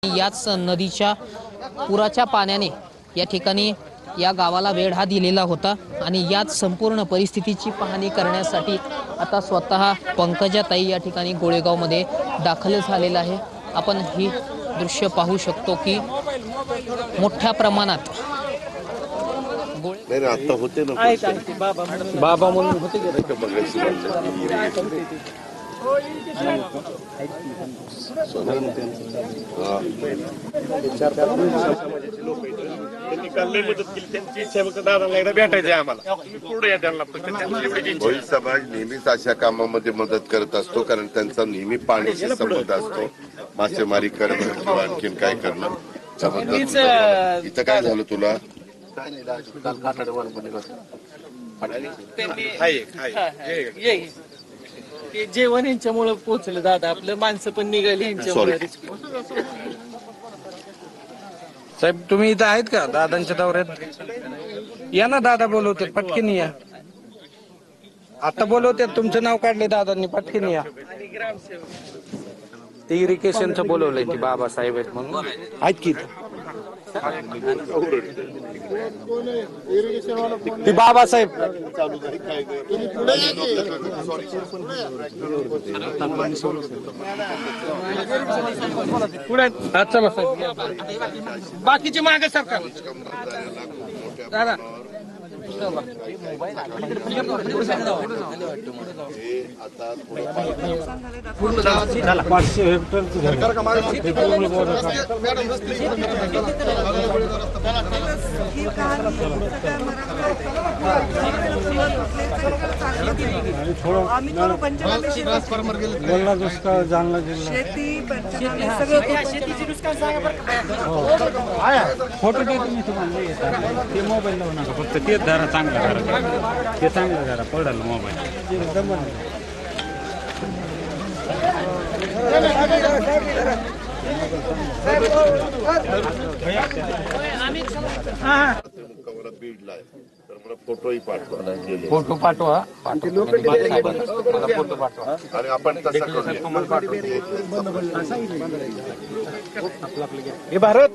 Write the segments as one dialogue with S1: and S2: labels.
S1: याच नदीच्या पुराच्या पाण्याने या ठिकाणी या गावाला वेढ हा दिलेला होता आणि याच संपूर्ण परिस्थितीची पाहणी करण्यासाठी आता स्वतः पंकजाताई या ठिकाणी गोळेगावमध्ये दाखल झालेला आहे। आपण ही दृश्य पाहू शकतो की मोठ्या प्रमाणात
S2: आता होते ना बाबा म्हणून होते
S3: समाज नेहमीच अशा कामामध्ये मदत करत असतो, कारण त्यांचा नेहमी पाण्याशी संबंध असतो। मासेमारी करणं किंवा आणखीन काय करणं त्याबद्दल इथं काय झालं तुला?
S4: जेवण यांच्यामुळे पोहोचलं दादा, आपलं माणसं पण निघाली यांच्यामुळे।
S2: साहेब तुम्ही इथं आहेत का दादांच्या दौऱ्यात? या ना, दादा बोलवते, पटकन या। आता बोलवते, तुमचं नाव काढले दादांनी, पटकन या। ते इरिगेशनचं बोलवलंय, ती बाबासाहेब आहेत म्हणून आहेत की ती बाबासाहेब पुढे बाकीचे मागे सरकार दादा
S5: आम्ही करू पंचनामे बोलला दुष्काळ जालना जिल्हा शेती पंचनामे सगळं शेतीची नुकसान सांगा बरं का फोटो दे तुम्ही तुम्हाला ते मोबाईल लावू नका फक्त ते धरा चांगला धरा ते चांगलं धरा पडलं मोबाईल एकदम
S3: बीडला आहे तर मला फोटोही पाठवा,
S2: फोटो पाठवा, फोटो पाठवा
S3: आणि आपण तसं करूया।
S2: हे भारत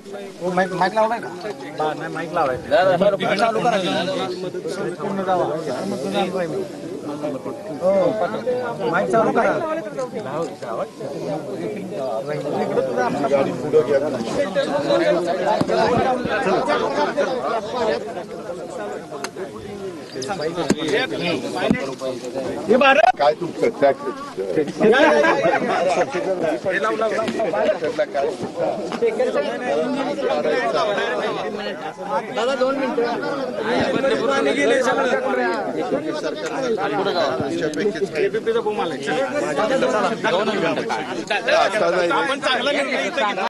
S2: माईक लावलाय का? माईक लावायचं चालू करा माईक चालू करा।
S3: काय तुमचं
S4: दादा 2 मिनिटं
S3: सरकार